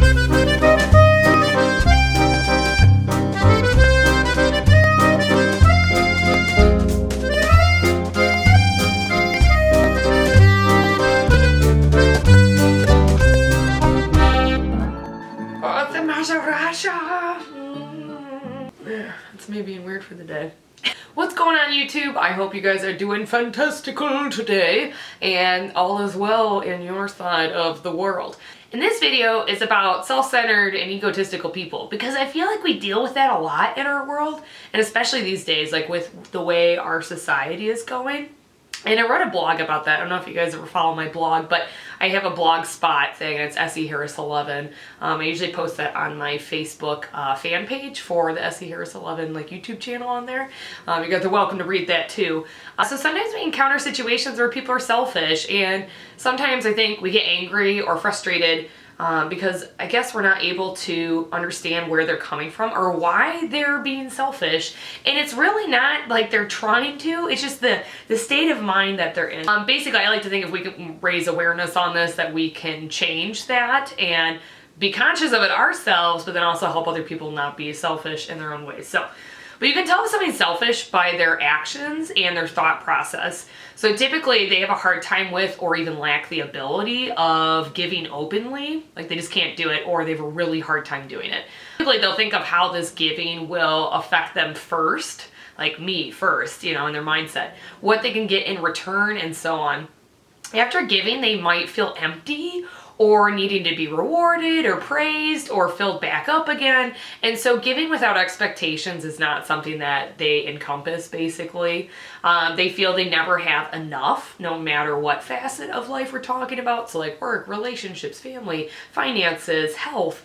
Oh, the Maserati! It's me being weird for the day. What's going on, YouTube? I hope you guys are doing fantastical today and all is well in your side of the world. And this video is about self-centered and egotistical people because I feel like we deal with that a lot in our world, and especially these days, like with the way our society is going. And I wrote a blog about that. I don't know if you guys ever follow my blog, but I have a blog spot thing, and it's Essie Harris 11. I usually post that on my Facebook fan page for the Essie Harris 11 like YouTube channel on there. You guys are welcome to read that too. So sometimes we encounter situations where people are selfish, and sometimes I think we get angry or frustrated because I guess we're not able to understand where they're coming from or why they're being selfish. And it's really not like they're trying to, it's just the state of mind that they're in. Basically, I like to think if we can raise awareness on this, that we can change that and be conscious of it ourselves, but then also help other people not be selfish in their own ways. But you can tell if somebody's selfish by their actions and their thought process. So typically they have a hard time with or even lack the ability of giving openly. Like they just can't do it, or they have a really hard time doing it. Typically they'll think of how this giving will affect them first, like me first, you know, in their mindset, what they can get in return and so on. After giving, they might feel empty or needing to be rewarded or praised or filled back up again. And so giving without expectations is not something that they encompass, basically. They feel they never have enough, no matter what facet of life we're talking about. So like work, relationships, family, finances, health,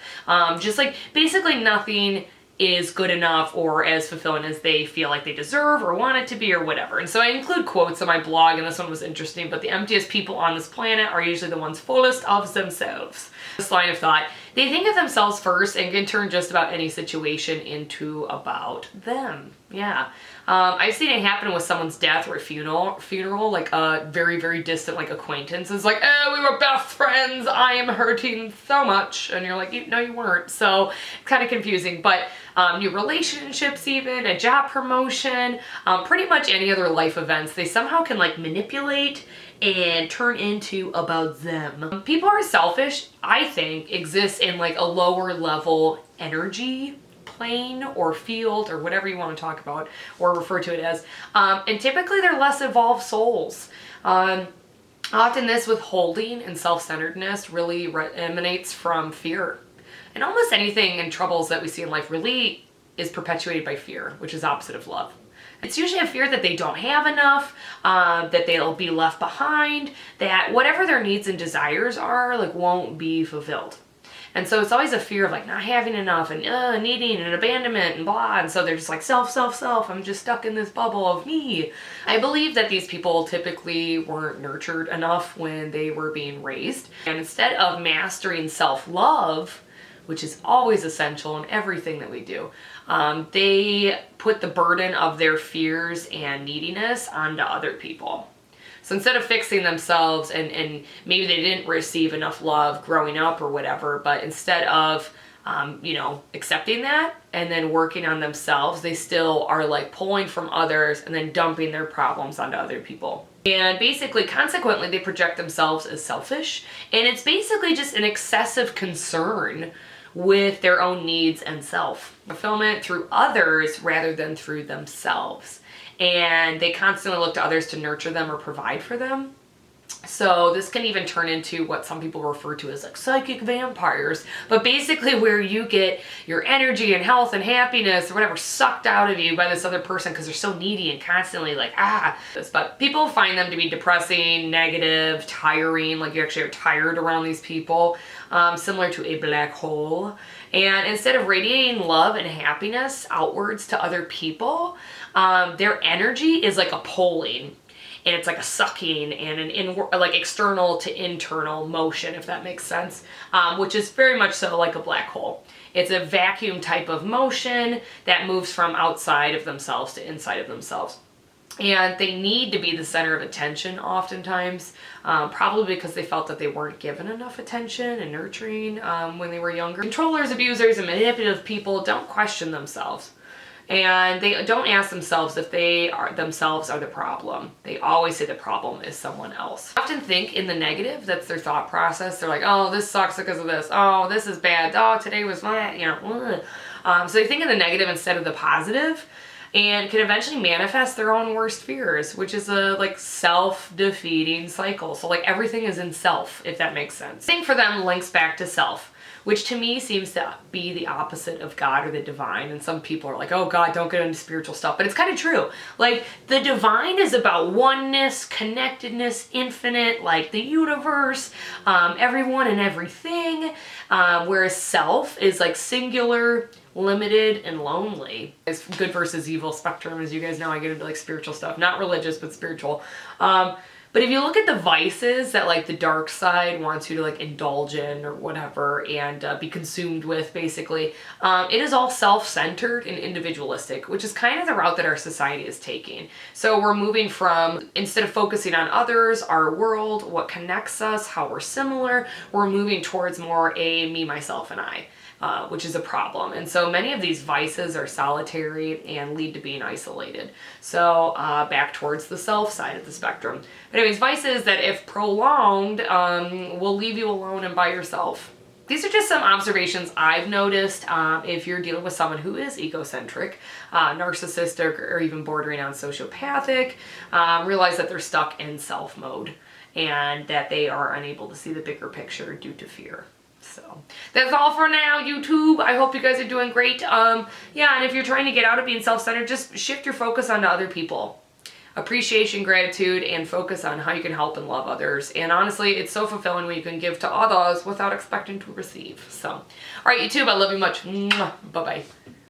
just like basically nothing is good enough or as fulfilling as they feel like they deserve or want it to be or whatever. And so I include quotes on my blog, and this one was interesting, but the emptiest people on this planet are usually the ones fullest of themselves. This line of thought, they think of themselves first and can turn just about any situation into about them. Yeah. I've seen it happen with someone's death or funeral, like a very, very distant like acquaintance is like, oh, we were best friends, I am hurting so much. And you're like, no, you weren't. So it's kind of confusing, but new relationships, even a job promotion, pretty much any other life events, they somehow can like manipulate and turn into about them. People who are selfish, I think, exist in like a lower level energy plane or field or whatever you want to talk about or refer to it as. And typically they're less evolved souls. Often this withholding and self-centeredness really emanates from fear. And almost anything in troubles that we see in life really is perpetuated by fear, which is opposite of love. It's usually a fear that they don't have enough, that they'll be left behind, that whatever their needs and desires are, like, won't be fulfilled. And so it's always a fear of like not having enough and needing and abandonment and blah. And so they're just like self. I'm just stuck in this bubble of me. I believe that these people typically weren't nurtured enough when they were being raised. And instead of mastering self-love, which is always essential in everything that we do, they put the burden of their fears and neediness onto other people. So instead of fixing themselves and maybe they didn't receive enough love growing up or whatever, but instead of, accepting that and then working on themselves, they still are like pulling from others and then dumping their problems onto other people. And basically, consequently, they project themselves as selfish. And it's basically just an excessive concern with their own needs and self-fulfillment through others rather than through themselves. And they constantly look to others to nurture them or provide for them. So this can even turn into what some people refer to as like psychic vampires, but basically where you get your energy and health and happiness or whatever sucked out of you by this other person because they're so needy and constantly like, But people find them to be depressing, negative, tiring, like you actually are tired around these people, similar to a black hole. And instead of radiating love and happiness outwards to other people, their energy is like a pulling. And it's like a sucking and like external to internal motion, if that makes sense, which is very much so like a black hole. It's a vacuum type of motion that moves from outside of themselves to inside of themselves. And they need to be the center of attention oftentimes, probably because they felt that they weren't given enough attention and nurturing when they were younger. Controllers, abusers, and manipulative people don't question themselves. And they don't ask themselves if they themselves are the problem. They always say the problem is someone else. They often think in the negative. That's their thought process. They're like, oh, this sucks because of this. Oh, this is bad. Oh, today was my, so they think in the negative instead of the positive, and can eventually manifest their own worst fears, which is a self-defeating cycle. So everything is in self, if that makes sense. Thing for them links back to self, which to me seems to be the opposite of God or the divine. And some people are like, oh God, don't get into spiritual stuff. But it's kind of true. The divine is about oneness, connectedness, infinite, the universe, everyone and everything. Whereas self is singular, limited, and lonely. It's good versus evil spectrum. As you guys know, I get into spiritual stuff, not religious, but spiritual. But if you look at the vices that the dark side wants you to indulge in or whatever and be consumed with, basically, it is all self-centered and individualistic, which is kind of the route that our society is taking. So we're moving from, instead of focusing on others, our world, what connects us, how we're similar, we're moving towards more a me, myself, and I. Which is a problem. And so many of these vices are solitary and lead to being isolated. So back towards the self side of the spectrum. But anyways, vices that if prolonged will leave you alone and by yourself. These are just some observations I've noticed if you're dealing with someone who is egocentric, narcissistic, or even bordering on sociopathic. Realize that they're stuck in self mode and that they are unable to see the bigger picture due to fear. So that's all for now, YouTube. I hope you guys are doing great. Yeah, and if you're trying to get out of being self-centered, just shift your focus onto other people. Appreciation, gratitude, and focus on how you can help and love others. And honestly, it's so fulfilling when you can give to others without expecting to receive. So, all right, YouTube, I love you much. Bye-bye.